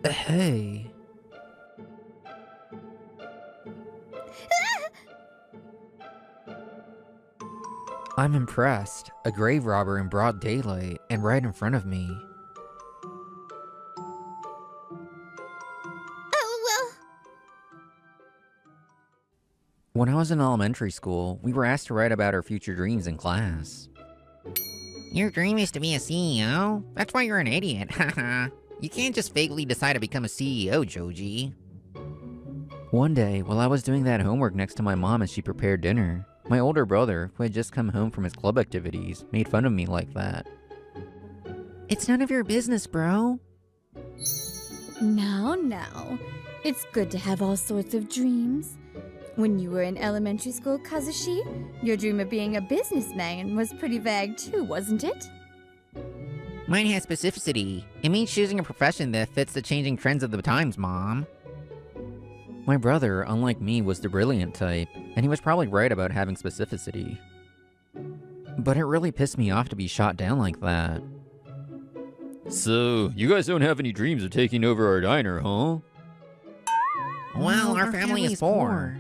Hey. I'm impressed. A grave robber in broad daylight and right in front of me. Oh, When I was in elementary school, we were asked to write about our future dreams in class. Your dream is to be a CEO? That's why you're an idiot, haha. You can't just vaguely decide to become a CEO, Joji. One day, while I was doing that homework next to my mom as she prepared dinner, my older brother, who had just come home from his club activities, made fun of me like that. It's none of your business, bro. Now. It's good to have all sorts of dreams. When you were in elementary school, Kazushi, your dream of being a businessman was pretty vague too, wasn't it? Mine has specificity. It means choosing a profession that fits the changing trends of the times, Mom. My brother, unlike me, was the brilliant type, and he was probably right about having specificity. But it really pissed me off to be shot down like that. So, you guys don't have any dreams of taking over our diner, huh? Well, our family is poor.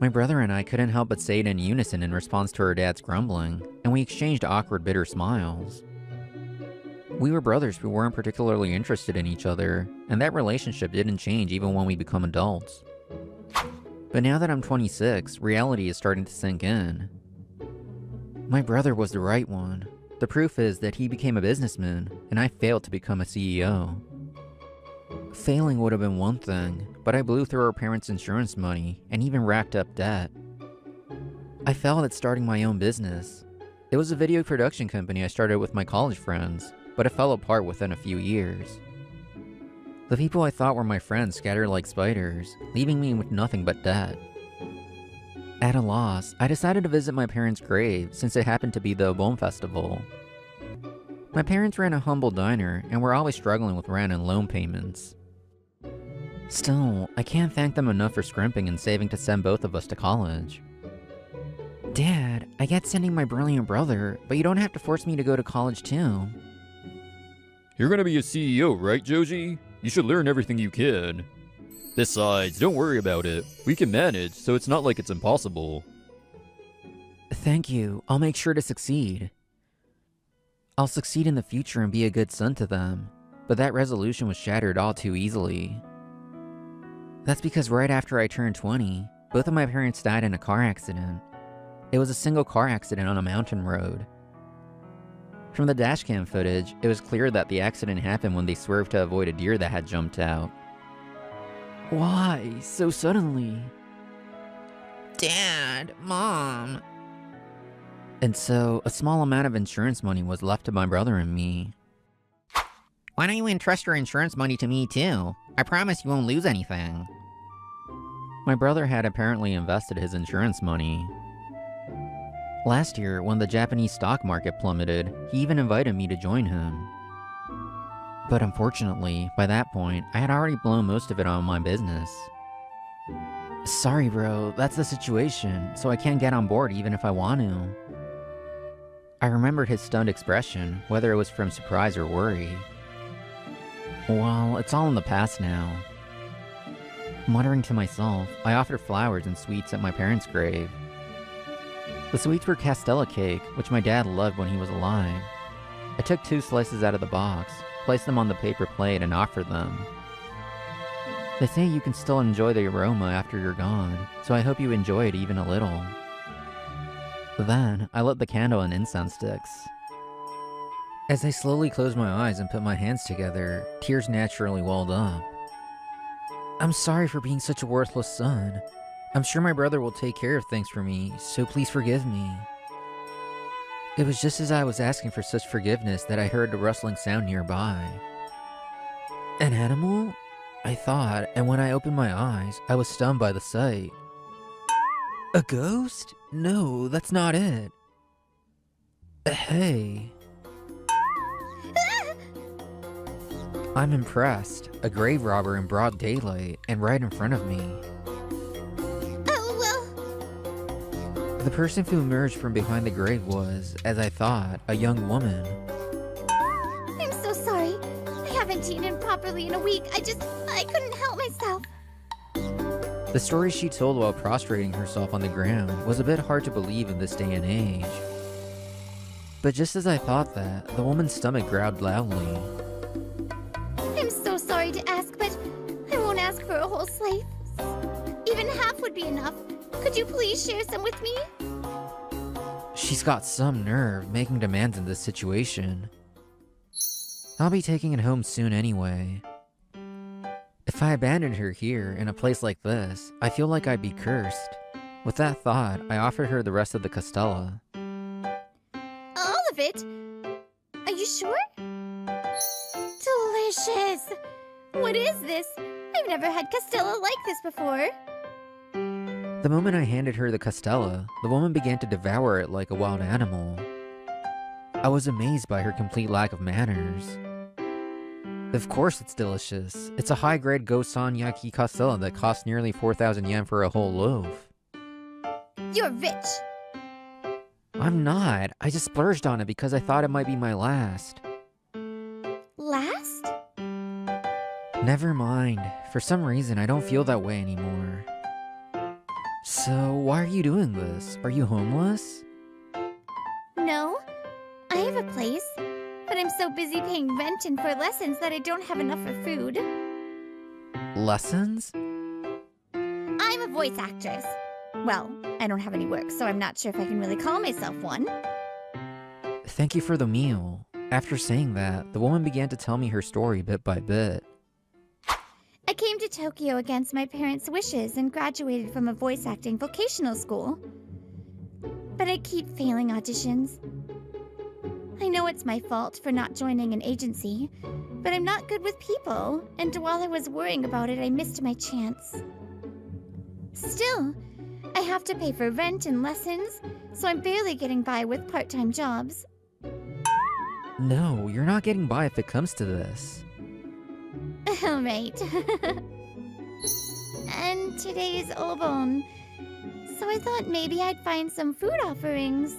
My brother and I couldn't help but say it in unison in response to our dad's grumbling, and we exchanged awkward, bitter smiles. We were brothers who weren't particularly interested in each other, and that relationship didn't change even when we become adults. But now that I'm 26, reality is starting to sink in. My brother was the right one. The proof is that he became a businessman, and I failed to become a CEO. Failing would have been one thing, but I blew through our parents' insurance money, and even racked up debt. I failed at starting my own business. It was a video production company I started with my college friends, but it fell apart within a few years. The people I thought were my friends scattered like spiders, leaving me with nothing but debt. At a loss, I decided to visit my parents' grave since it happened to be the Obon festival. My parents ran a humble diner and were always struggling with rent and loan payments. Still, I can't thank them enough for scrimping and saving to send both of us to college. Dad, I get sending my brilliant brother, but you don't have to force me to go to college too. You're gonna be a CEO, right, Joji? You should learn everything you can. Besides, don't worry about it. We can manage, so it's not like it's impossible. Thank you. I'll make sure to succeed. I'll succeed in the future and be a good son to them, but that resolution was shattered all too easily. That's because right after I turned 20, both of my parents died in a car accident. It was a single car accident on a mountain road. From the dashcam footage, it was clear that the accident happened when they swerved to avoid a deer that had jumped out. Why, so suddenly? Dad, Mom. And so, a small amount of insurance money was left to my brother and me. Why don't you entrust your insurance money to me too? I promise you won't lose anything. My brother had apparently invested his insurance money. Last year, when the Japanese stock market plummeted, he even invited me to join him. But unfortunately, by that point, I had already blown most of it on my business. Sorry bro, that's the situation, so I can't get on board even if I want to. I remembered his stunned expression, whether it was from surprise or worry. Well, it's all in the past now. Muttering to myself, I offered flowers and sweets at my parents' grave. The sweets were castella cake, which my dad loved when he was alive. I took 2 slices out of the box, placed them on the paper plate, and offered them. They say you can still enjoy the aroma after you're gone, so I hope you enjoy it even a little. Then, I lit the candle and incense sticks. As I slowly closed my eyes and put my hands together, tears naturally welled up. I'm sorry for being such a worthless son. I'm sure my brother will take care of things for me, so please forgive me. It was just as I was asking for such forgiveness that I heard a rustling sound nearby. An animal? I thought, and when I opened my eyes, I was stunned by the sight. A ghost? No, that's not it. Hey. I'm impressed. A grave robber in broad daylight, and right in front of me. The person who emerged from behind the grave was, as I thought, a young woman. I'm so sorry. I haven't haven't eaten properly in a week. I couldn't help myself. The story she told while prostrating herself on the ground was a bit hard to believe in this day and age. But just as I thought that, the woman's stomach growled loudly. I'm so sorry to ask, but I won't ask for a whole slice. Even half would be enough. Could you please share some with me? She's got some nerve making demands in this situation. I'll be taking it home soon anyway. If I abandoned her here, in a place like this, I feel like I'd be cursed. With that thought, I offered her the rest of the castella. All of it? Are you sure? Delicious! What is this? I've never had castella like this before. The moment I handed her the castella, the woman began to devour it like a wild animal. I was amazed by her complete lack of manners. Of course it's delicious. It's a high-grade Gosan Yaki castella that costs nearly 4,000 yen for a whole loaf. You're rich. I'm not. I just splurged on it because I thought it might be my last. Last? Never mind. For some reason, I don't feel that way anymore. So, why are you doing this? Are you homeless? No. I have a place, but I'm so busy paying rent and for lessons that I don't have enough for food. Lessons? I'm a voice actress. Well, I don't have any work, so I'm not sure if I can really call myself one. Thank you for the meal. After saying that, the woman began to tell me her story bit by bit. I came to Tokyo against my parents' wishes and graduated from a voice acting vocational school. But I keep failing auditions. I know it's my fault for not joining an agency, but I'm not good with people, and while I was worrying about it, I missed my chance. Still, I have to pay for rent and lessons, so I'm barely getting by with part-time jobs. No, you're not getting by if it comes to this. Alright. And today's Obon, so I thought maybe I'd find some food offerings.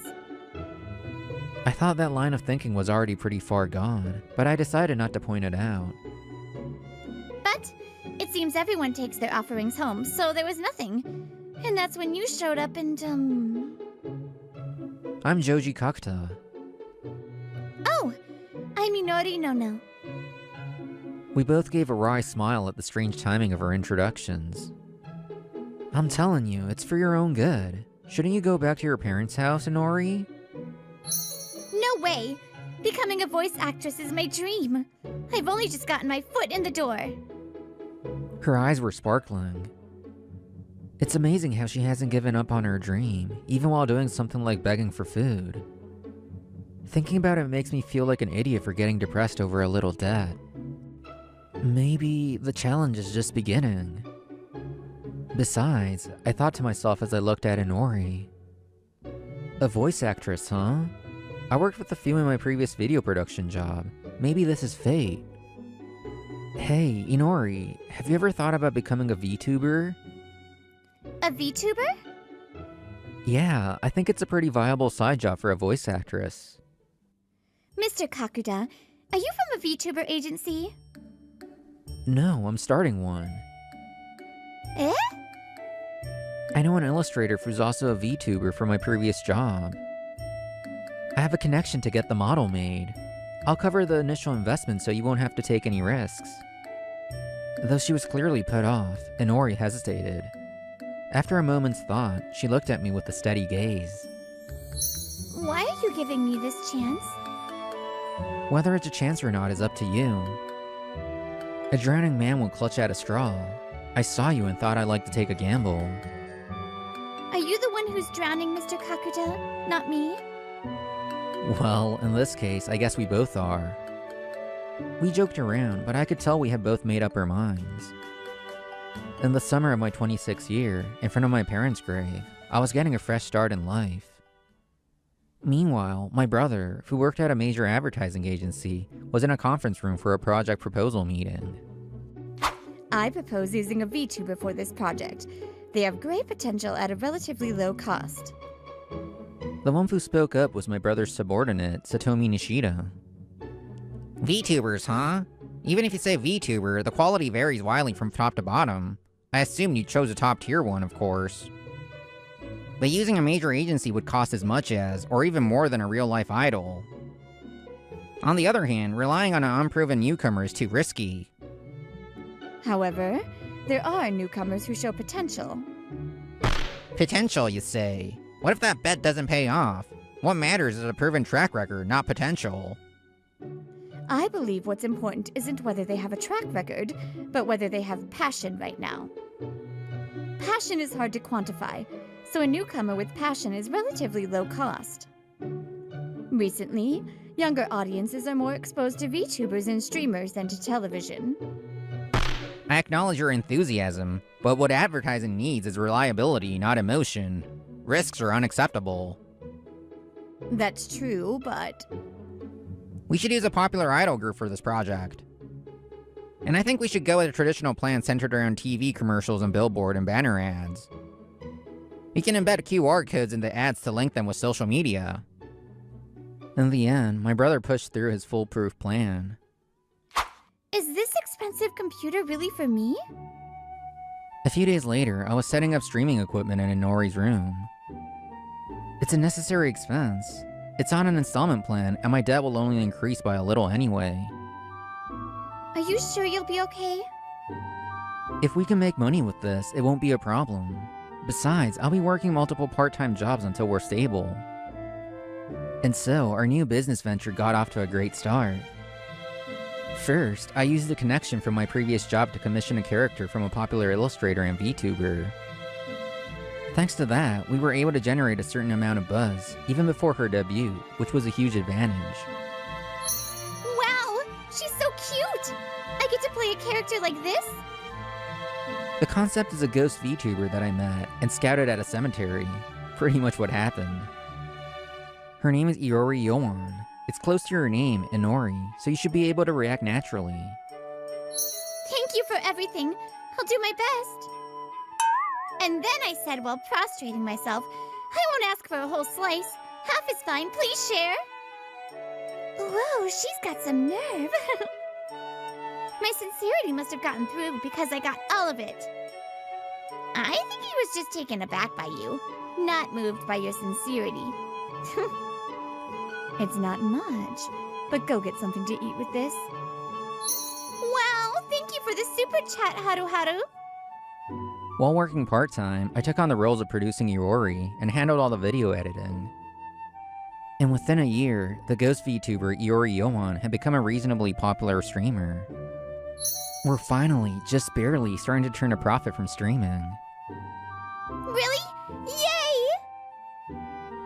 I thought that line of thinking was already pretty far gone, but I decided not to point it out. But it seems everyone takes their offerings home, so there was nothing. And that's when you showed up and, I'm Joji Kakuta. Oh! I'm Minori Nono. We both gave a wry smile at the strange timing of our introductions. I'm telling you, it's for your own good. Shouldn't you go back to your parents' house, Inori? No way! Becoming a voice actress is my dream. I've only just gotten my foot in the door. Her eyes were sparkling. It's amazing how she hasn't given up on her dream, even while doing something like begging for food. Thinking about it makes me feel like an idiot for getting depressed over a little debt. Maybe the challenge is just beginning. Besides, I thought to myself as I looked at Inori. A voice actress, huh? I worked with a few in my previous video production job. Maybe this is fate. Hey, Inori, have you ever thought about becoming a VTuber? A VTuber? Yeah, I think it's a pretty viable side job for a voice actress. Mr. Kakuta, are you from a VTuber agency? No, I'm starting one. Eh? I know an illustrator who's also a VTuber for my previous job. I have a connection to get the model made. I'll cover the initial investment so you won't have to take any risks. Though she was clearly put off, Inori hesitated. After a moment's thought, she looked at me with a steady gaze. Why are you giving me this chance? Whether it's a chance or not is up to you. A drowning man will clutch at a straw. I saw you and thought I'd like to take a gamble. Are you the one who's drowning, Mr. Kakuta? Not me? Well, in this case, I guess we both are. We joked around, but I could tell we had both made up our minds. In the summer of my 26th year, in front of my parents' grave, I was getting a fresh start in life. Meanwhile, my brother, who worked at a major advertising agency, was in a conference room for a project proposal meeting. I propose using a VTuber for this project. They have great potential at a relatively low cost. The one who spoke up was my brother's subordinate, Satomi Nishida. VTubers, huh? Even if you say VTuber, the quality varies widely from top to bottom. I assumed you chose a top tier one, of course. But using a major agency would cost as much as, or even more than a real-life idol. On the other hand, relying on an unproven newcomer is too risky. However, there are newcomers who show potential. Potential, you say? What if that bet doesn't pay off? What matters is a proven track record, not potential. I believe what's important isn't whether they have a track record, but whether they have passion right now. Passion is hard to quantify, so a newcomer with passion is relatively low cost. Recently, younger audiences are more exposed to VTubers and streamers than to television. I acknowledge your enthusiasm, but what advertising needs is reliability, not emotion. Risks are unacceptable. That's true, but... We should use a popular idol group for this project. And I think we should go with a traditional plan centered around TV commercials and billboard and banner ads. We can embed QR codes into ads to link them with social media. In the end, my brother pushed through his foolproof plan. Is this expensive computer really for me? A few days later, I was setting up streaming equipment in Inori's room. It's a necessary expense. It's on an installment plan, and my debt will only increase by a little anyway. Are you sure you'll be okay? If we can make money with this, it won't be a problem. Besides, I'll be working multiple part-time jobs until we're stable. And so, our new business venture got off to a great start. First, I used the connection from my previous job to commission a character from a popular illustrator and VTuber. Thanks to that, we were able to generate a certain amount of buzz, even before her debut, which was a huge advantage. Wow! She's so cute! I get to play a character like this? The concept is a ghost VTuber that I met and scouted at a cemetery. Pretty much what happened. Her name is Iori Yoan. It's close to your name, Inori, so you should be able to react naturally. Thank you for everything. I'll do my best. And then I said while prostrating myself, I won't ask for a whole slice. Half is fine, please share. Whoa, she's got some nerve. My sincerity must have gotten through because I got all of it. I think he was just taken aback by you, not moved by your sincerity. It's not much, but go get something to eat with this. Wow, thank you for the super chat, Haru Haru. While working part-time, I took on the roles of producing Iori and handled all the video editing. And within a year, the ghost VTuber Iori Yoan had become a reasonably popular streamer. We're finally, just barely, starting to turn a profit from streaming. Really? Yay!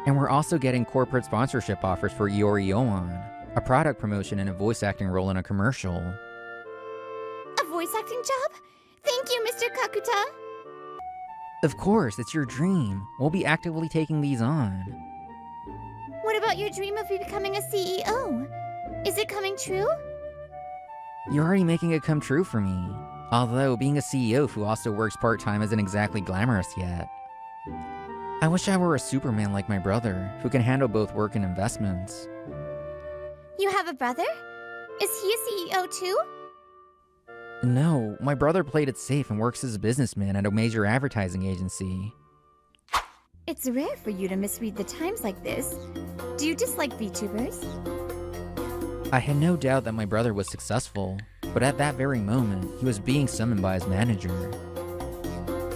And we're also getting corporate sponsorship offers for Iori Yoan, a product promotion and a voice acting role in a commercial. A voice acting job? Thank you, Mr. Kakuta. Of course, it's your dream. We'll be actively taking these on. What about your dream of becoming a CEO? Is it coming true? You're already making it come true for me. Although, being a CEO who also works part-time isn't exactly glamorous yet. I wish I were a Superman like my brother, who can handle both work and investments. You have a brother? Is he a CEO too? No, my brother played it safe and works as a businessman at a major advertising agency. It's rare for you to misread the times like this. Do you dislike VTubers? I had no doubt that my brother was successful, but at that very moment, he was being summoned by his manager.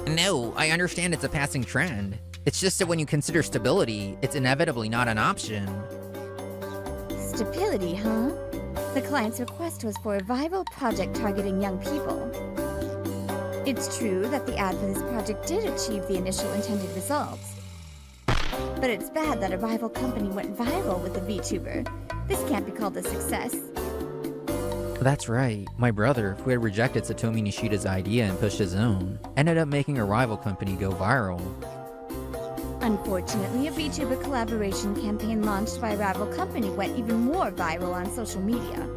No, I understand it's a passing trend. It's just that when you consider stability, it's inevitably not an option. Stability, huh? The client's request was for a viral project targeting young people. It's true that the ad for this project did achieve the initial intended results. But it's bad that a rival company went viral with a VTuber. This can't be called a success. That's right, my brother, who had rejected Satomi Nishida's idea and pushed his own, ended up making a rival company go viral. Unfortunately, a VTuber collaboration campaign launched by a rival company went even more viral on social media.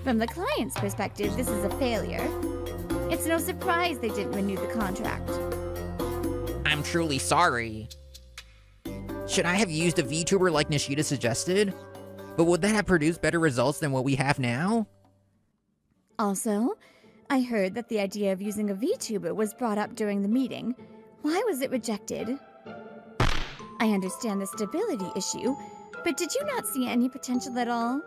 From the client's perspective, this is a failure. It's no surprise they didn't renew the contract. I'm truly sorry. Should I have used a VTuber like Nishida suggested? But would that have produced better results than what we have now? Also, I heard that the idea of using a VTuber was brought up during the meeting. Why was it rejected? I understand the stability issue, but did you not see any potential at all?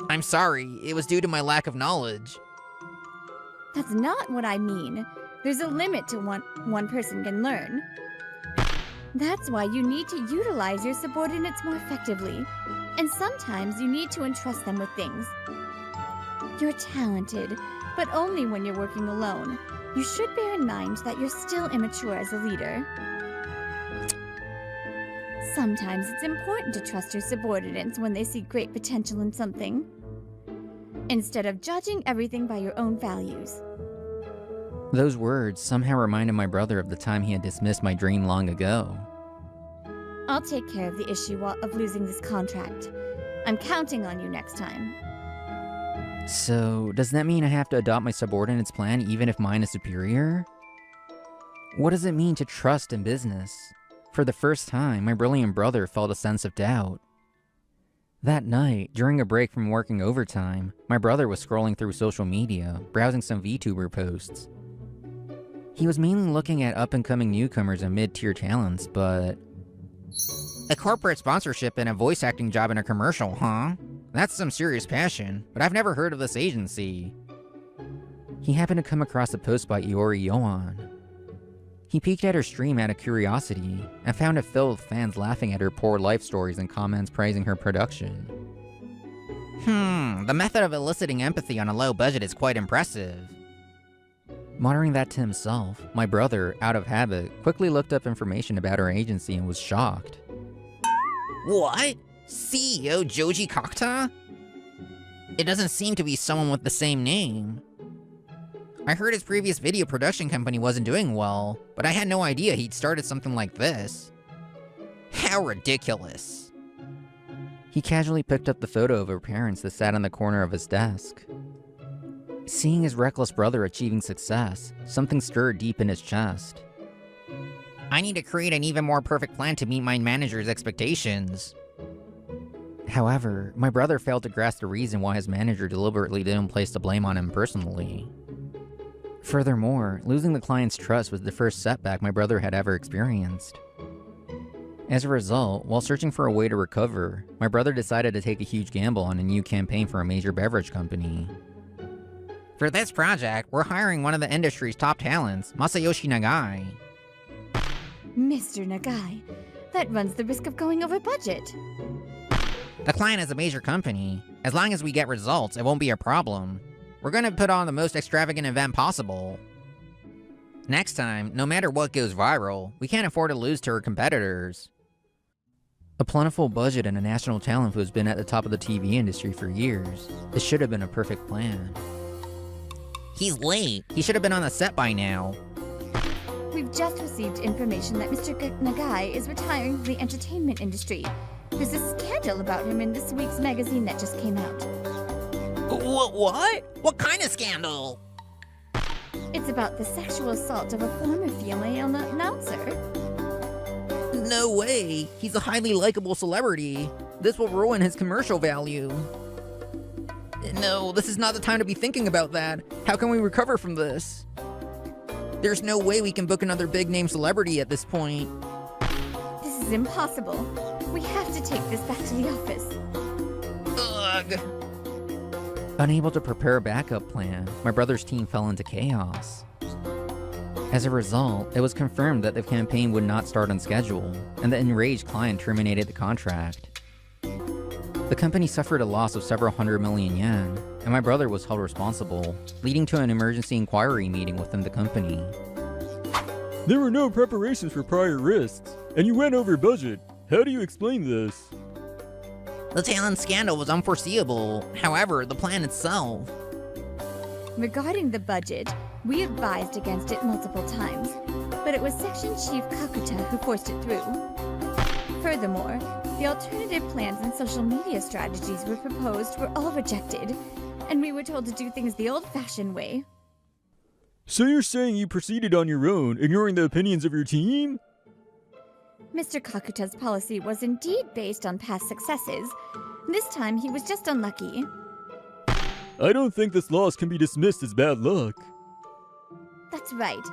I'm sorry, it was due to my lack of knowledge. That's not what I mean. There's a limit to what one person can learn. That's why you need to utilize your subordinates more effectively, and sometimes you need to entrust them with things. You're talented, but only when you're working alone. You should bear in mind that you're still immature as a leader. Sometimes it's important to trust your subordinates when they see great potential in something, instead of judging everything by your own values. Those words somehow reminded my brother of the time he had dismissed my dream long ago. I'll take care of the issue of losing this contract. I'm counting on you next time. So, does that mean I have to adopt my subordinate's plan even if mine is superior? What does it mean to trust in business? For the first time, my brilliant brother felt a sense of doubt. That night, during a break from working overtime, my brother was scrolling through social media, browsing some VTuber posts. He was mainly looking at up-and-coming newcomers and mid-tier talents, but... A corporate sponsorship and a voice acting job in a commercial, huh? That's some serious passion, but I've never heard of this agency. He happened to come across a post by Iori Yoan. He peeked at her stream out of curiosity, and found it filled with fans laughing at her poor life stories and comments praising her production. The method of eliciting empathy on a low budget is quite impressive. Muttering that to himself, my brother, out of habit, quickly looked up information about her agency and was shocked. What? CEO Joji Kakuta? It doesn't seem to be someone with the same name. I heard his previous video production company wasn't doing well, but I had no idea he'd started something like this. How ridiculous. He casually picked up the photo of her parents that sat in the corner of his desk. Seeing his reckless brother achieving success, something stirred deep in his chest. I need to create an even more perfect plan to meet my manager's expectations. However, my brother failed to grasp the reason why his manager deliberately didn't place the blame on him personally. Furthermore, losing the client's trust was the first setback my brother had ever experienced. As a result, while searching for a way to recover, my brother decided to take a huge gamble on a new campaign for a major beverage company. For this project, we're hiring one of the industry's top talents, Masayoshi Nagai. Mr. Nagai, that runs the risk of going over budget. The client is a major company. As long as we get results, it won't be a problem. We're gonna put on the most extravagant event possible. Next time, no matter what goes viral, we can't afford to lose to our competitors. A plentiful budget and a national talent who has been at the top of the TV industry for years. It should have been a perfect plan. He's late. He should have been on the set by now. We've just received information that Mr. Nagai is retiring from the entertainment industry. There's a scandal about him in this week's magazine that just came out. What? What kind of scandal? It's about the sexual assault of a former female announcer. No way. He's a highly likable celebrity. This will ruin his commercial value. No, this is not the time to be thinking about that. How can we recover from this? There's no way we can book another big-name celebrity at this point. This is impossible. We have to take this back to the office. Ugh. Unable to prepare a backup plan, my brother's team fell into chaos. As a result, it was confirmed that the campaign would not start on schedule, and the enraged client terminated the contract. The company suffered a loss of several hundred million yen, and my brother was held responsible, leading to an emergency inquiry meeting within the company. There were no preparations for prior risks, and you went over budget. How do you explain this? The talent scandal was unforeseeable. However, the plan itself... Regarding the budget, we advised against it multiple times, but it was Section Chief Kakuta who forced it through. Furthermore, the alternative plans and social media strategies we proposed were all rejected, and we were told to do things the old-fashioned way. So you're saying you proceeded on your own, ignoring the opinions of your team? Mr. Kakuta's policy was indeed based on past successes. This time he was just unlucky. I don't think this loss can be dismissed as bad luck. That's right.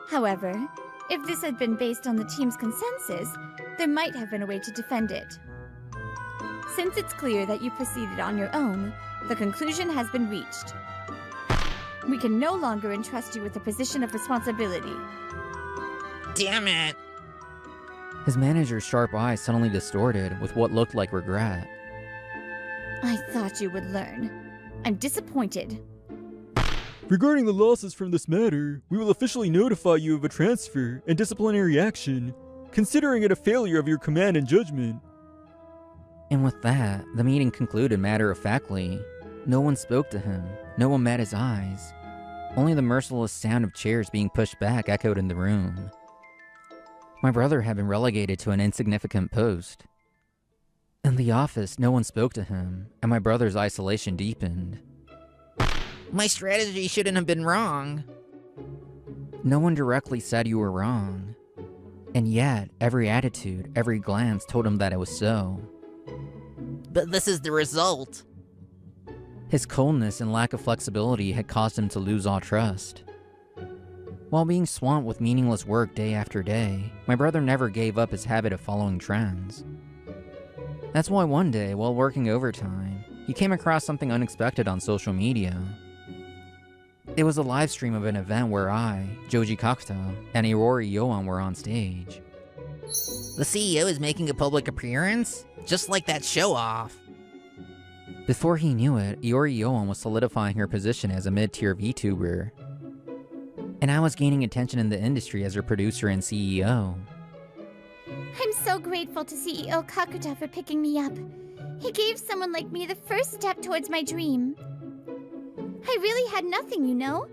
However, if this had been based on the team's consensus, there might have been a way to defend it. Since it's clear that you proceeded on your own, the conclusion has been reached. We can no longer entrust you with a position of responsibility. Damn it! His manager's sharp eyes suddenly distorted with what looked like regret. I thought you would learn. I'm disappointed. Regarding the losses from this matter, we will officially notify you of a transfer and disciplinary action, considering it a failure of your command and judgment. And with that, the meeting concluded matter-of-factly. No one spoke to him. No one met his eyes. Only the merciless sound of chairs being pushed back echoed in the room. My brother had been relegated to an insignificant post. In the office, no one spoke to him, and my brother's isolation deepened. My strategy shouldn't have been wrong. No one directly said you were wrong. And yet, every attitude, every glance told him that it was so. But this is the result. His coldness and lack of flexibility had caused him to lose all trust. While being swamped with meaningless work day after day, my brother never gave up his habit of following trends. That's why one day, while working overtime, he came across something unexpected on social media. It was a live stream of an event where I, Joji Kakuta, and Iori Yoan were on stage. The CEO is making a public appearance? Just like that show-off. Before he knew it, Iori Yoan was solidifying her position as a mid-tier VTuber. And I was gaining attention in the industry as her producer and CEO. I'm so grateful to CEO Kakuta for picking me up. He gave someone like me the first step towards my dream. I really had nothing, you know?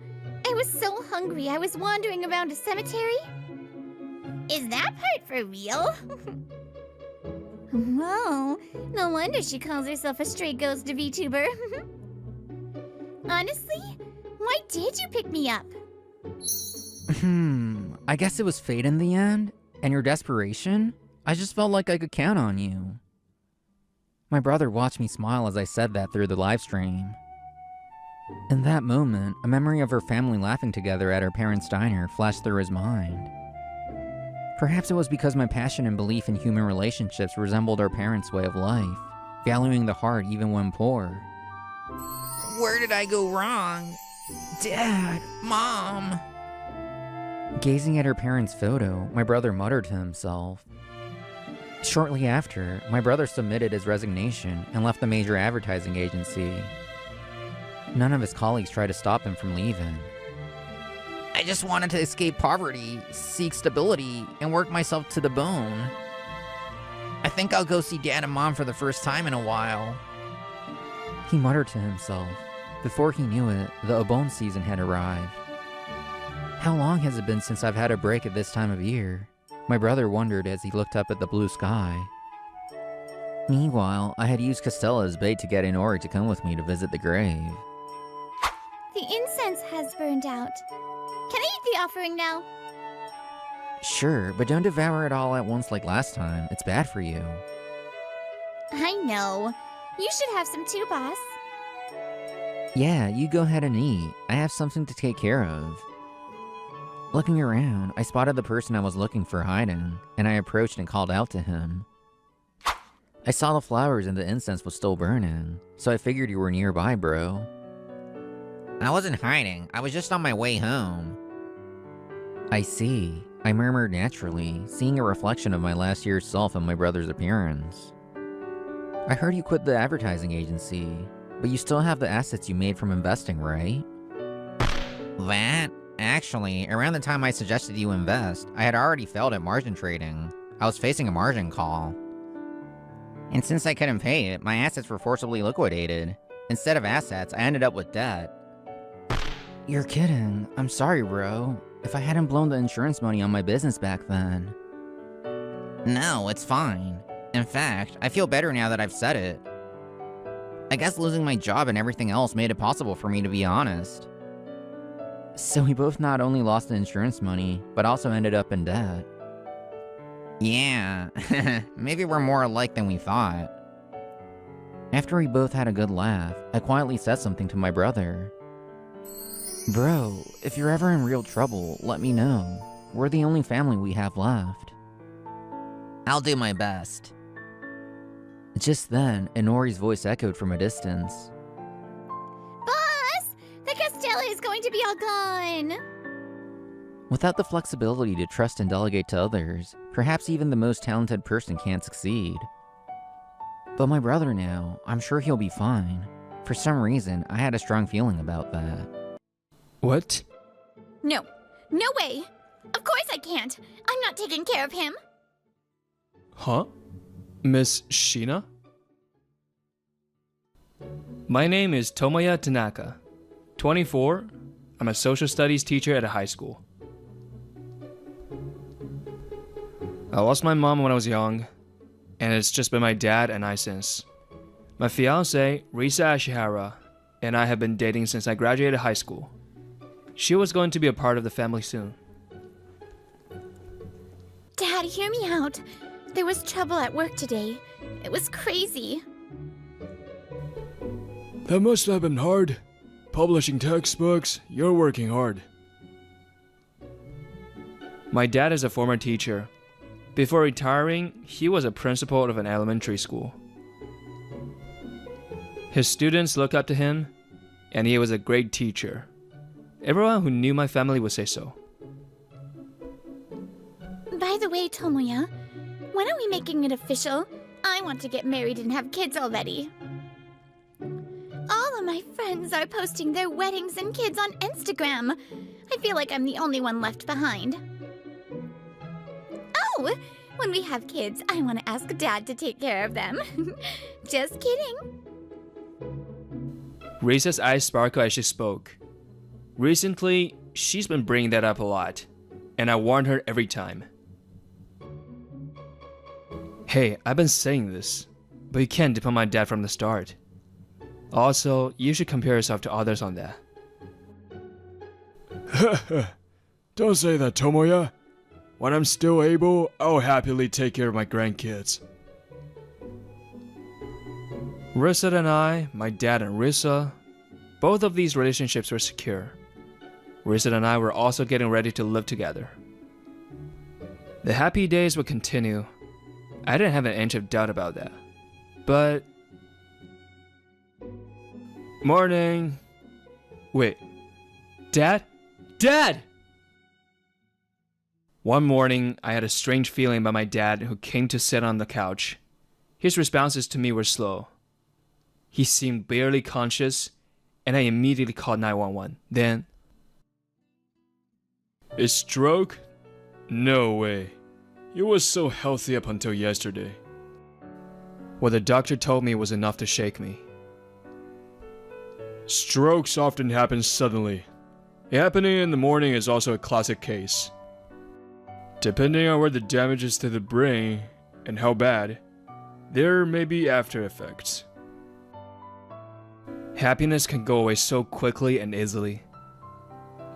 I was so hungry I was wandering around a cemetery. Is that part for real? Whoa, no wonder she calls herself a stray ghost VTuber. Honestly, why did you pick me up? I guess it was fate in the end, and your desperation? I just felt like I could count on you. My brother watched me smile as I said that through the live stream. In that moment, a memory of her family laughing together at her parents' diner flashed through his mind. Perhaps it was because my passion and belief in human relationships resembled our parents' way of life, valuing the heart even when poor. Where did I go wrong? Dad, Mom. Gazing at her parents' photo, my brother muttered to himself. Shortly after, my brother submitted his resignation and left the major advertising agency. None of his colleagues tried to stop him from leaving. I just wanted to escape poverty, seek stability, and work myself to the bone. I think I'll go see Dad and Mom for the first time in a while. He muttered to himself. Before he knew it, the Obon season had arrived. How long has it been since I've had a break at this time of year? My brother wondered as he looked up at the blue sky. Meanwhile, I had used Castella as bait to get Inori to come with me to visit the grave. The incense has burned out. Can I eat the offering now? Sure, but don't devour it all at once like last time. It's bad for you. I know. You should have some too, boss. Yeah, you go ahead and eat. I have something to take care of. Looking around, I spotted the person I was looking for hiding, and I approached and called out to him. I saw the flowers and the incense was still burning, so I figured you were nearby, bro. I wasn't hiding. I was just on my way home. I see. I murmured naturally, seeing a reflection of my last year's self in my brother's appearance. I heard you quit the advertising agency, but you still have the assets you made from investing, right? That? Actually, around the time I suggested you invest, I had already failed at margin trading. I was facing a margin call. And since I couldn't pay it, my assets were forcibly liquidated. Instead of assets, I ended up with debt. You're kidding. I'm sorry, bro. If I hadn't blown the insurance money on my business back then. No, it's fine. In fact, I feel better now that I've said it. I guess losing my job and everything else made it possible for me to be honest. So we both not only lost the insurance money, but also ended up in debt. Yeah, maybe we're more alike than we thought. After we both had a good laugh, I quietly said something to my brother. Bro, if you're ever in real trouble, let me know. We're the only family we have left. I'll do my best. Just then, Inori's voice echoed from a distance. Boss! The Castella is going to be all gone! Without the flexibility to trust and delegate to others, perhaps even the most talented person can't succeed. But my brother now, I'm sure he'll be fine. For some reason, I had a strong feeling about that. What? No. No way! Of course I can't! I'm not taking care of him! Huh? Miss Shina? My name is Tomoya Tanaka. 24. I'm a social studies teacher at a high school. I lost my mom when I was young, and it's just been my dad and I since. My fiancée, Risa Ashihara, and I have been dating since I graduated high school. She was going to be a part of the family soon. Dad, hear me out. There was trouble at work today. It was crazy. That must have been hard. Publishing textbooks, you're working hard. My dad is a former teacher. Before retiring, he was a principal of an elementary school. His students look up to him, and he was a great teacher. Everyone who knew my family would say so. By the way, Tomoya, when are we making it official? I want to get married and have kids already. All of my friends are posting their weddings and kids on Instagram. I feel like I'm the only one left behind. Oh, when we have kids, I want to ask Dad to take care of them. Just kidding. Risa's eyes sparkled as she spoke. Recently, she's been bringing that up a lot, and I warned her every time. Hey, I've been saying this, but you can't depend on my dad from the start. Also, you should compare yourself to others on that. Don't say that, Tomoya. When I'm still able, I'll happily take care of my grandkids. Risa and I, my dad and Risa, both of these relationships were secure. Risa and I were also getting ready to live together. The happy days would continue. I didn't have an inch of doubt about that. But... Morning. Wait. Dad? Dad! One morning, I had a strange feeling about my dad who came to sit on the couch. His responses to me were slow. He seemed barely conscious, and I immediately called 911. Then... A stroke? No way. He was so healthy up until yesterday. What the doctor told me was enough to shake me. Strokes often happen suddenly. Happening in the morning is also a classic case. Depending on where the damage is to the brain and how bad, there may be after effects. Happiness can go away so quickly and easily.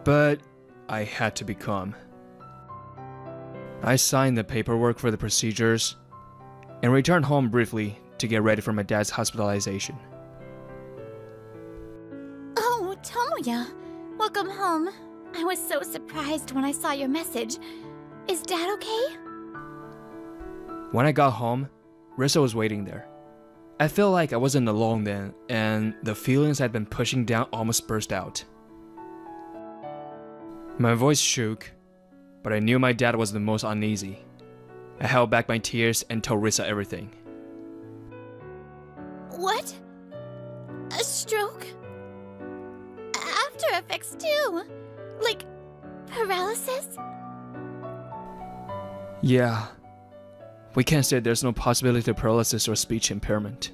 But I had to be calm. I signed the paperwork for the procedures and returned home briefly to get ready for my dad's hospitalization. Oh, Tomoya, welcome home. I was so surprised when I saw your message. Is Dad okay? When I got home, Risa was waiting there. I felt like I wasn't alone then, and the feelings I'd been pushing down almost burst out. My voice shook, but I knew my dad was the most uneasy. I held back my tears and told Risa everything. What? A stroke? After effects too? Like paralysis? Yeah. We can't say there's no possibility of paralysis or speech impairment.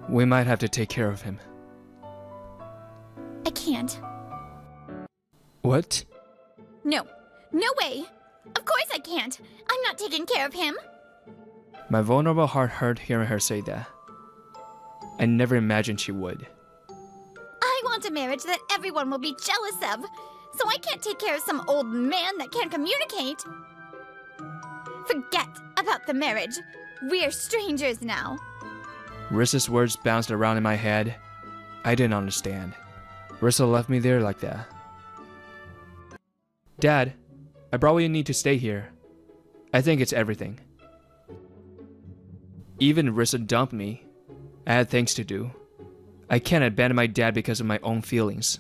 We might have to take care of him. I can't. What? No. No way! Of course I can't! I'm not taking care of him! My vulnerable heart hurt hearing her say that. I never imagined she would. I want a marriage that everyone will be jealous of, so I can't take care of some old man that can't communicate. Forget about the marriage. We're strangers now. Rissa's words bounced around in my head. I didn't understand. Rissa left me there like that. Dad, I brought what you need to stay here. I think it's everything. Even Rissa dumped me. I had things to do. I can't abandon my dad because of my own feelings.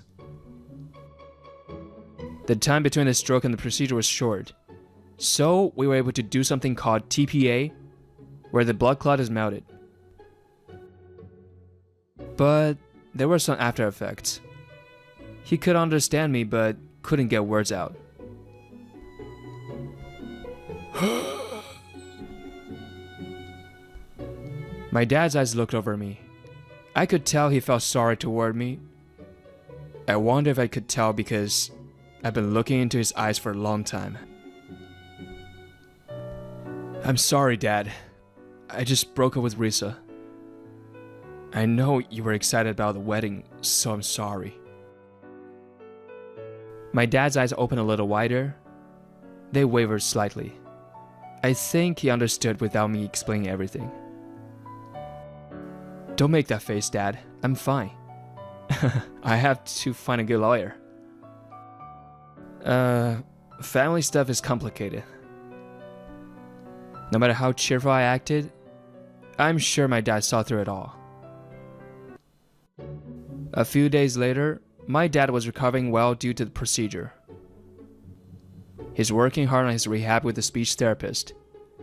The time between the stroke and the procedure was short, so we were able to do something called TPA, where the blood clot is melted. But there were some after effects. He could understand me, but couldn't get words out. My dad's eyes looked over me. I could tell he felt sorry toward me. I wonder if I could tell because I've been looking into his eyes for a long time. I'm sorry, Dad. I just broke up with Rissa. I know you were excited about the wedding, so I'm sorry. My dad's eyes opened a little wider. They wavered slightly. I think he understood without me explaining everything. Don't make that face, Dad. I'm fine. I have to find a good lawyer. Family stuff is complicated. No matter how cheerful I acted, I'm sure my dad saw through it all. A few days later, my dad was recovering well due to the procedure. He's working hard on his rehab with a speech therapist,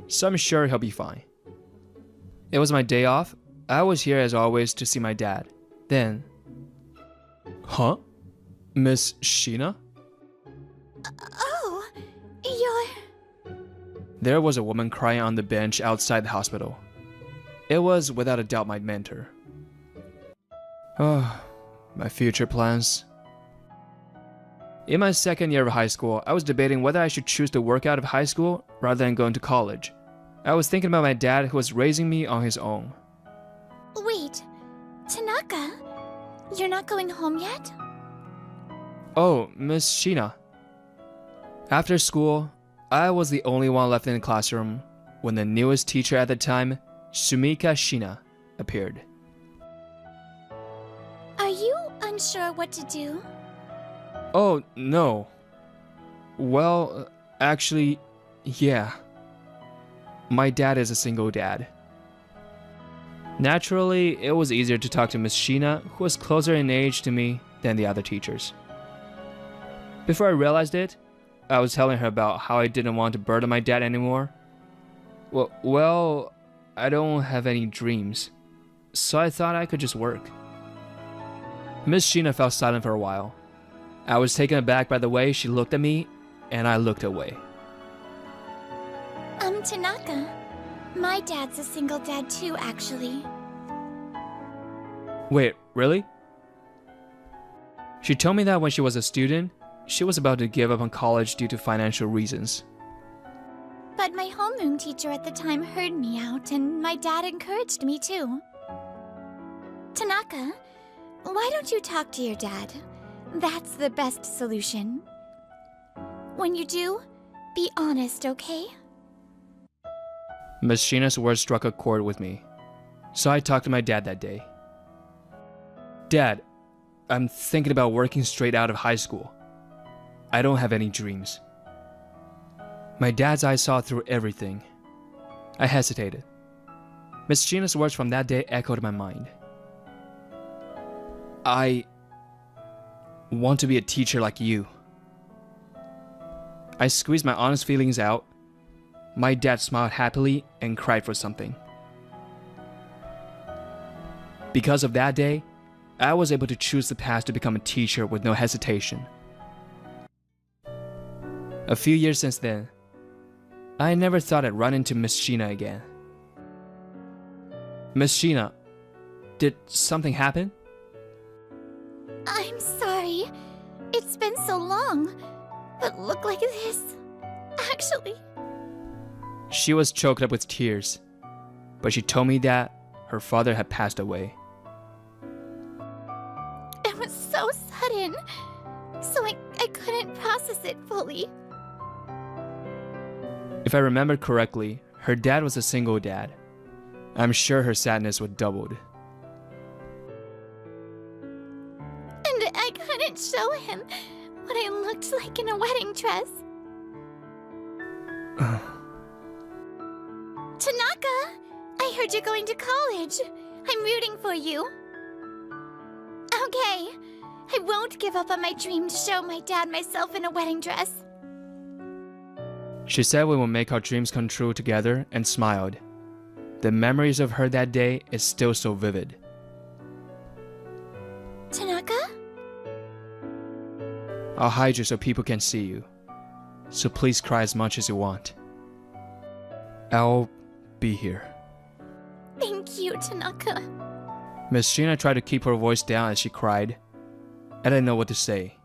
so I'm sure he'll be fine. It was my day off. I was here as always to see my dad. Then... Huh? Miss Sheena? Oh, you're... There was a woman crying on the bench outside the hospital. It was without a doubt my mentor. Oh, my future plans. In my second year of high school, I was debating whether I should choose to work out of high school rather than going to college. I was thinking about my dad who was raising me on his own. Wait, Tanaka? You're not going home yet? Oh, Miss Sheena. After school, I was the only one left in the classroom when the newest teacher at the time, Sumika Sheena, appeared. Are you unsure what to do? Oh, no. Well, actually, yeah. My dad is a single dad. Naturally, it was easier to talk to Miss Sheena, who was closer in age to me than the other teachers. Before I realized it, I was telling her about how I didn't want to burden my dad anymore. Well, I don't have any dreams, so I thought I could just work. Miss Sheena fell silent for a while. I was taken aback by the way she looked at me, and I looked away. Tanaka. My dad's a single dad too, actually. Wait, really? She told me that when she was a student, she was about to give up on college due to financial reasons. But my homeroom teacher at the time heard me out, and my dad encouraged me too. Tanaka, why don't you talk to your dad? That's the best solution. When you do, be honest, okay? Miss Sheena's words struck a chord with me, so I talked to my dad that day. Dad, I'm thinking about working straight out of high school. I don't have any dreams. My dad's eyes saw through everything. I hesitated. Miss Sheena's words from that day echoed in my mind. I want to be a teacher like you. I squeezed my honest feelings out. My dad smiled happily and cried for something. Because of that day, I was able to choose the path to become a teacher with no hesitation. A few years since then, I never thought I'd run into Miss Sheena again. Miss Sheena, did something happen? I'm sorry. It's been so long. But look like this. Actually... She was choked up with tears, but she told me that her father had passed away. It was so sudden, so I couldn't process it fully. If I remember correctly, her dad was a single dad. I'm sure her sadness would doubled. And I couldn't show him what I looked like in a wedding dress. Tanaka, I heard you're going to college. I'm rooting for you. Okay, I won't give up on my dream to show my dad myself in a wedding dress. She said we will make our dreams come true together and smiled. The memories of her that day is still so vivid. Tanaka? I'll hide you so people can see you. So please cry as much as you want. I'll be here. Thank you, Tanaka. Miss Sheena tried to keep her voice down as she cried. I didn't know what to say.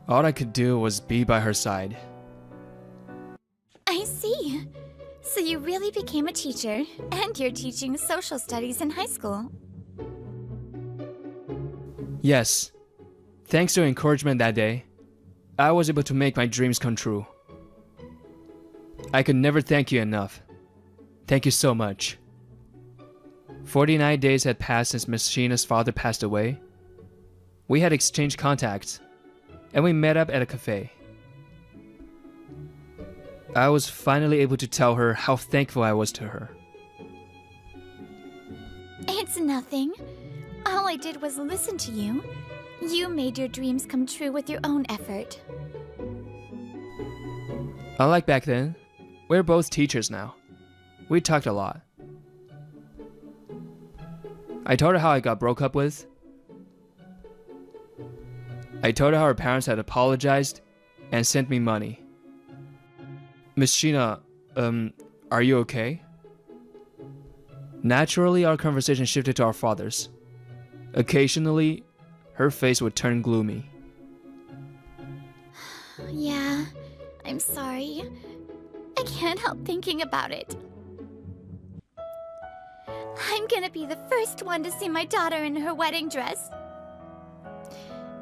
All I could do was be by her side. I see. So you really became a teacher, and you're teaching social studies in high school. Yes. Thanks to your encouragement that day, I was able to make my dreams come true. I could never thank you enough. Thank you so much. 49 days had passed since Miss Sheena's father passed away. We had exchanged contacts, and we met up at a cafe. I was finally able to tell her how thankful I was to her. It's nothing. All I did was listen to you. You made your dreams come true with your own effort. Unlike back then, we're both teachers now. We talked a lot. I told her how I got broke up with. I told her how her parents had apologized and sent me money. Miss Sheena, are you okay? Naturally, our conversation shifted to our fathers. Occasionally, her face would turn gloomy. Yeah, I'm sorry. I can't help thinking about it. I'm gonna be the first one to see my daughter in her wedding dress.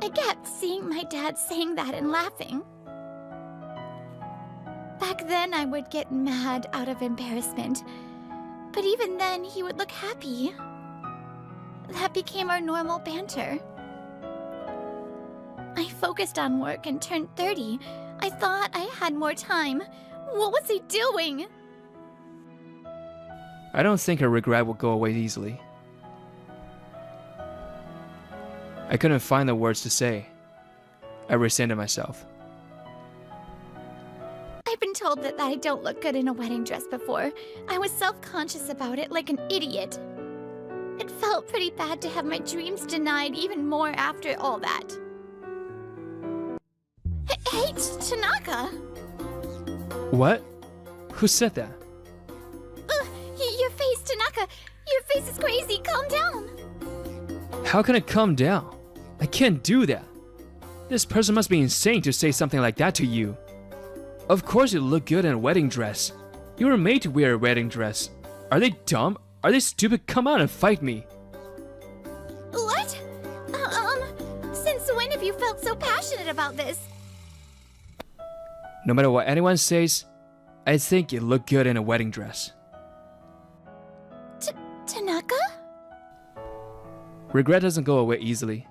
I kept seeing my dad saying that and laughing. Back then, I would get mad out of embarrassment. But even then, he would look happy. That became our normal banter. I focused on work and turned 30. I thought I had more time. What was he doing? I don't think her regret will go away easily. I couldn't find the words to say. I resented myself. I've been told that I don't look good in a wedding dress before. I was self-conscious about it like an idiot. It felt pretty bad to have my dreams denied even more after all that. Hey, Tanaka! What? Who said that? Your face, Tanaka! Your face is crazy! Calm down! How can I calm down? I can't do that. This person must be insane to say something like that to you. Of course you look good in a wedding dress. You were made to wear a wedding dress. Are they dumb? Are they stupid? Come out and fight me. What? Since when have you felt so passionate about this? No matter what anyone says, I think you look good in a wedding dress. Tanaka? Regret doesn't go away easily,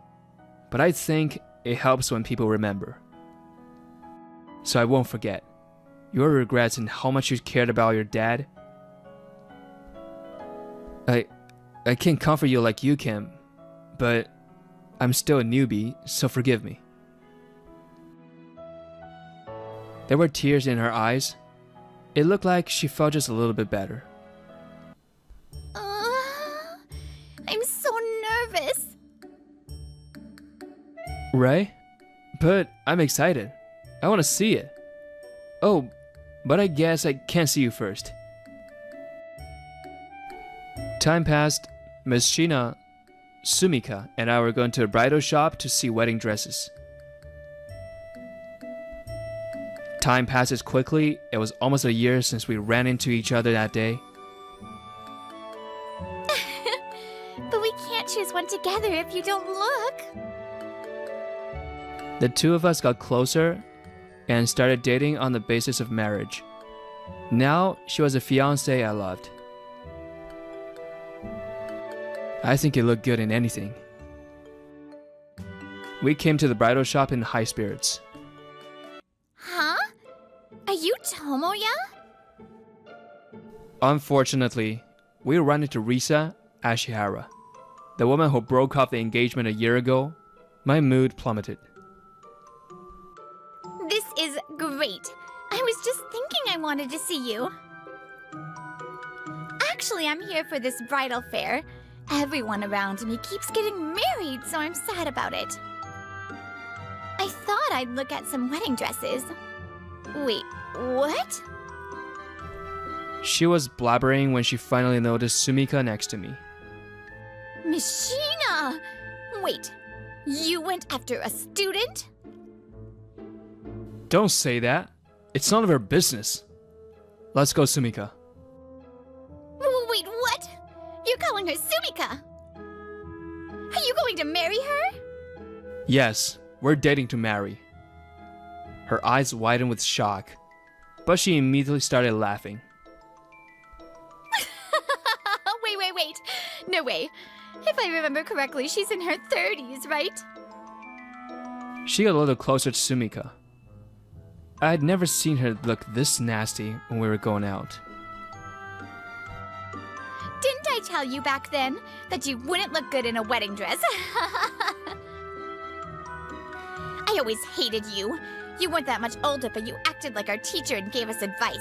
but I think it helps when people remember. So I won't forget your regrets and how much you cared about your dad. I can't comfort you like you can, but I'm still a newbie, so forgive me. There were tears in her eyes. It looked like she felt just a little bit better. I'm so nervous. Right? But I'm excited. I want to see it. Oh, but I guess I can't see you first. Time passed. Miss Sheena, Sumika, and I were going to a bridal shop to see wedding dresses. Time passes quickly. It was almost a year since we ran into each other that day. But we can't choose one together if you don't look. The two of us got closer and started dating on the basis of marriage. Now she was a fiancé I loved. I think you look good in anything. We came to the bridal shop in high spirits. Huh? Are you Tomoya? Unfortunately, we ran into Risa Ashihara, the woman who broke off the engagement a year ago. My mood plummeted. This is great. I was just thinking I wanted to see you. Actually, I'm here for this bridal fair. Everyone around me keeps getting married, so I'm sad about it. I thought I'd look at some wedding dresses. Wait, what? She was blabbering when she finally noticed Sumika next to me. Mishina! Wait, you went after a student? Don't say that. It's none of her business. Let's go, Sumika. Wait, what? You're calling her Sumika? Are you going to marry her? Yes, we're dating to marry. Her eyes widened with shock, but she immediately started laughing. Wait. No way. If I remember correctly, she's in her 30s, right? She got a little closer to Sumika. I had never seen her look this nasty when we were going out. Didn't I tell you back then that you wouldn't look good in a wedding dress? I always hated you. You weren't that much older, but you acted like our teacher and gave us advice.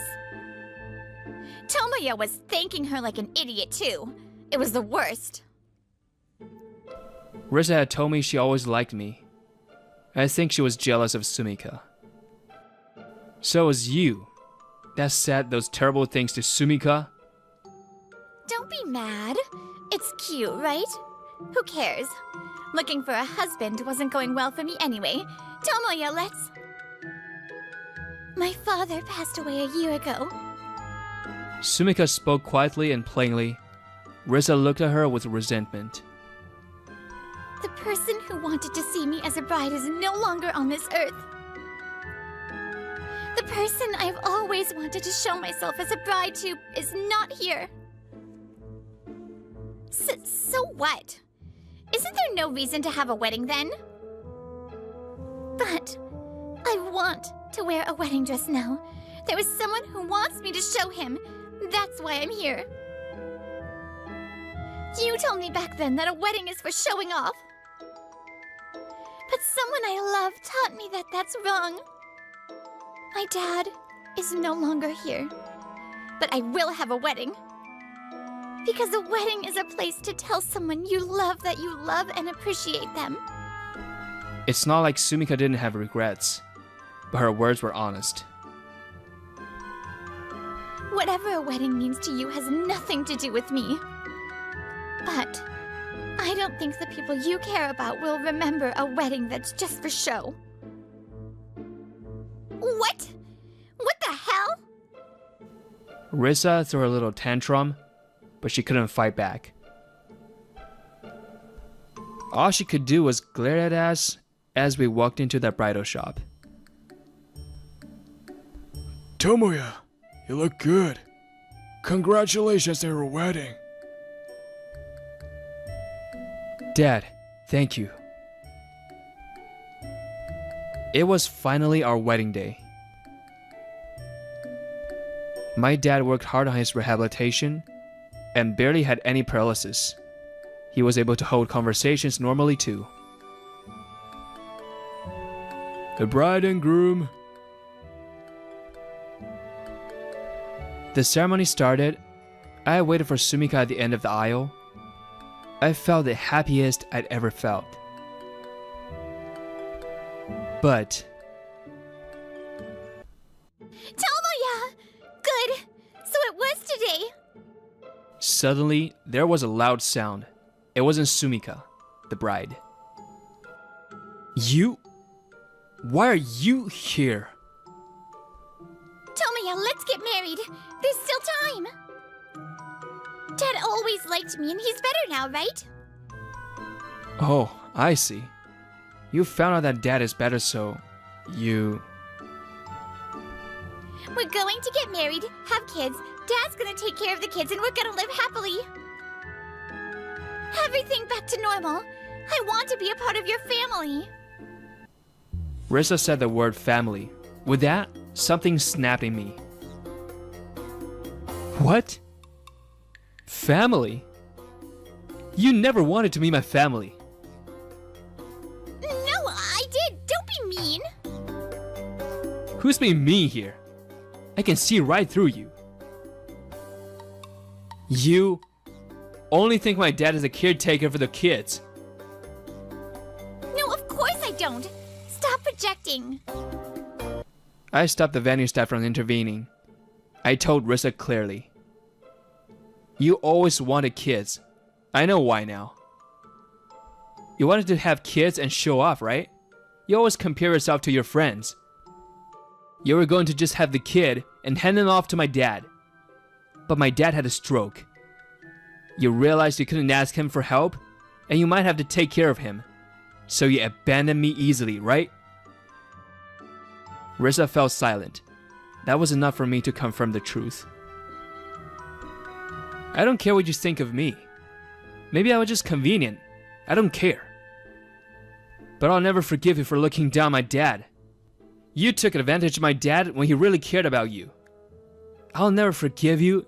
Tomoya was thanking her like an idiot, too. It was the worst. Risa had told me she always liked me. I think she was jealous of Sumika. So it was you that said those terrible things to Sumika? Don't be mad. It's cute, right? Who cares? Looking for a husband wasn't going well for me anyway. Tomoya, let's... My father passed away a year ago. Sumika spoke quietly and plainly. Risa looked at her with resentment. The person who wanted to see me as a bride is no longer on this earth. The person I've always wanted to show myself as a bride to is not here. So what? Isn't there no reason to have a wedding then? But I want to wear a wedding dress now. There is someone who wants me to show him. That's why I'm here. You told me back then that a wedding is for showing off. But someone I love taught me that that's wrong. My dad is no longer here. But I will have a wedding. Because a wedding is a place to tell someone you love that you love and appreciate them. It's not like Sumika didn't have regrets, but her words were honest. Whatever a wedding means to you has nothing to do with me. But I don't think the people you care about will remember a wedding that's just for show. What? What the hell? Risa threw a little tantrum, but she couldn't fight back. All she could do was glare at us as we walked into that bridal shop. Tomoya, you look good. Congratulations on your wedding. Dad, thank you. It was finally our wedding day. My dad worked hard on his rehabilitation and barely had any paralysis. He was able to hold conversations normally too. The bride and groom. The ceremony started. I waited for Sumika at the end of the aisle. I felt the happiest I'd ever felt. But Tomoya! Good! So it was today! suddenly, there was a loud sound. It wasn't Sumika, the bride. You? Why are you here? Tomoya, let's get married! There's still time! Dad always liked me and he's better now, right? Oh, I see. You found out that dad is better, so you... We're going to get married, have kids, Dad's gonna take care of the kids, and we're gonna live happily. Everything back to normal. I want to be a part of your family. Risa said the word family. With that, something snapped in me. What? Family? You never wanted to meet my family. No, I did. Don't be mean. Who's being mean here? I can see right through you. You only think my dad is a caretaker for the kids. No, of course I don't. Stop projecting. I stopped the venue staff from intervening. I told Risa clearly. You always wanted kids. I know why now. You wanted to have kids and show off, right? You always compare yourself to your friends. You were going to just have the kid and hand him off to my dad. But my dad had a stroke. You realized you couldn't ask him for help, and you might have to take care of him. So you abandoned me easily, right? Risa fell silent. That was enough for me to confirm the truth. I don't care what you think of me. Maybe I was just convenient. I don't care. But I'll never forgive you for looking down my dad. You took advantage of my dad when he really cared about you. I'll never forgive you,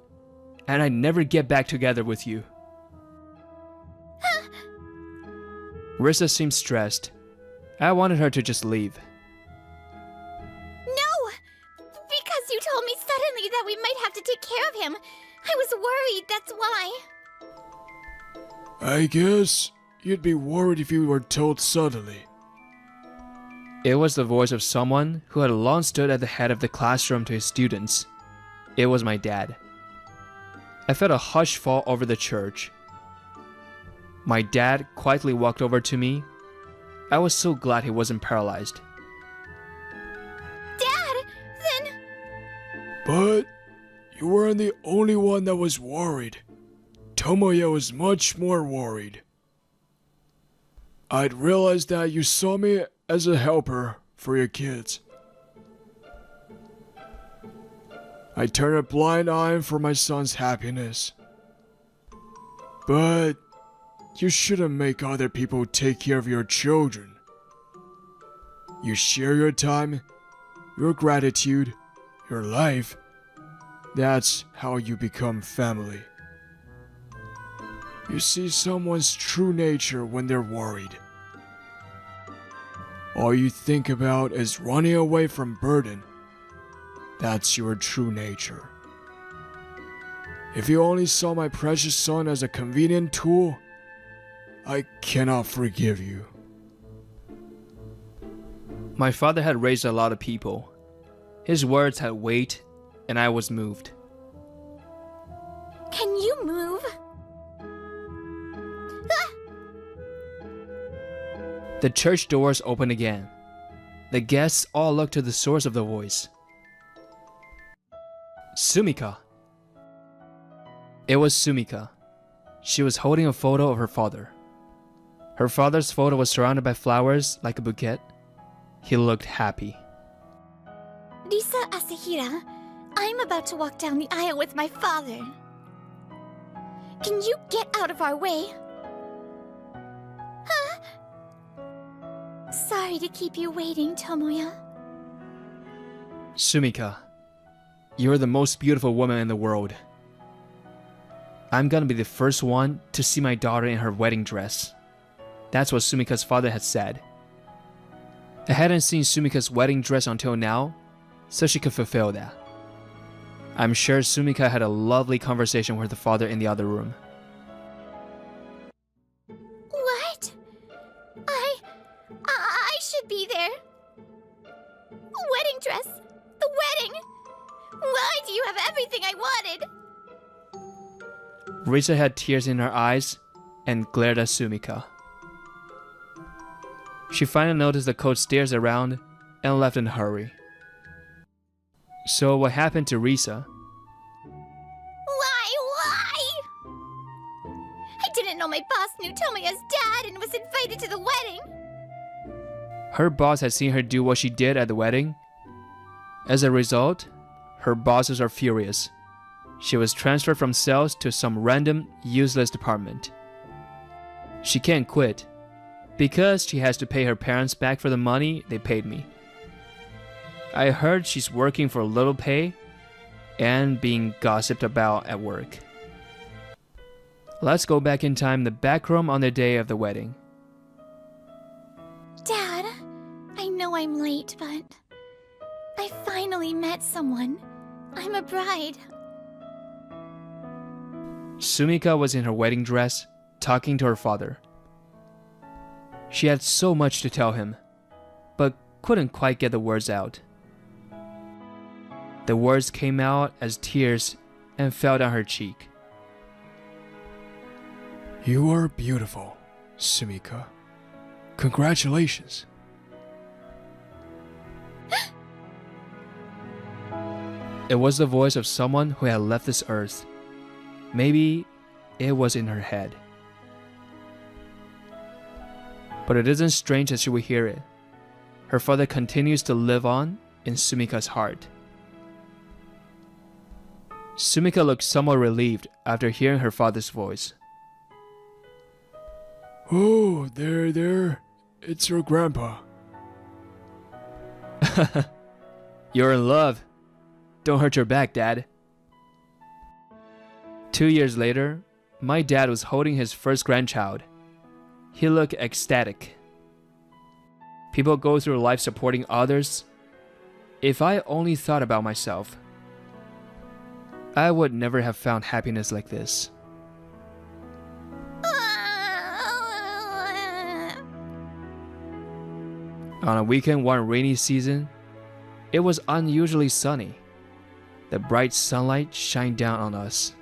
and I'd never get back together with you. Risa seemed stressed. I wanted her to just leave. No! Because you told me suddenly that we might have to take care of him. I was worried, that's why. I guess you'd be worried if you were told suddenly. It was the voice of someone who had long stood at the head of the classroom to his students. It was my dad. I felt a hush fall over the church. My dad quietly walked over to me. I was so glad he wasn't paralyzed. Dad, then... But you weren't the only one that was worried. Tomoya was much more worried. I'd realized that you saw me as a helper for your kids. I turned a blind eye for my son's happiness. But you shouldn't make other people take care of your children. You share your time, your gratitude, your life. That's how you become family. You see someone's true nature when they're worried. All you think about is running away from burden. That's your true nature. If you only saw my precious son as a convenient tool, I cannot forgive you. My father had raised a lot of people. His words had weight, and I was moved. Can you move? The church doors opened again. The guests all looked to the source of the voice. Sumika. It was Sumika. She was holding a photo of her father. Her father's photo was surrounded by flowers like a bouquet. He looked happy. Risa Asahira, I'm about to walk down the aisle with my father. Can you get out of our way? Huh? Sorry to keep you waiting, Tomoya. Sumika, you're the most beautiful woman in the world. I'm gonna be the first one to see my daughter in her wedding dress. That's what Sumika's father had said. I hadn't seen Sumika's wedding dress until now, so she could fulfill that. I'm sure Sumika had a lovely conversation with her father in the other room. What? I should be there. Wedding dress. The wedding. Why do you have everything I wanted? Risa had tears in her eyes and glared at Sumika. She finally noticed the coach stares around and left in a hurry. So what happened to Risa? Why? I didn't know my boss knew Tomoya's dad and was invited to the wedding. Her boss had seen her do what she did at the wedding. As a result, her bosses are furious. She was transferred from sales to some random, useless department. She can't quit because she has to pay her parents back for the money they paid me. I heard she's working for little pay and being gossiped about at work. Let's go back in time, the back room on the day of the wedding. Dad, I know I'm late, but I finally met someone. I'm a bride. Sumika was in her wedding dress, talking to her father. She had so much to tell him, but couldn't quite get the words out. The words came out as tears and fell down her cheek. You are beautiful, Sumika. Congratulations. It was the voice of someone who had left this earth. Maybe it was in her head. But it isn't strange that she would hear it. Her father continues to live on in Sumika's heart. Sumika looked somewhat relieved after hearing her father's voice. Oh, there. It's your grandpa. You're in love. Don't hurt your back, Dad. 2 years later, my dad was holding his first grandchild. He looked ecstatic. People go through life supporting others. If I only thought about myself, I would never have found happiness like this. On a weekend one rainy season, it was unusually sunny. The bright sunlight shined down on us.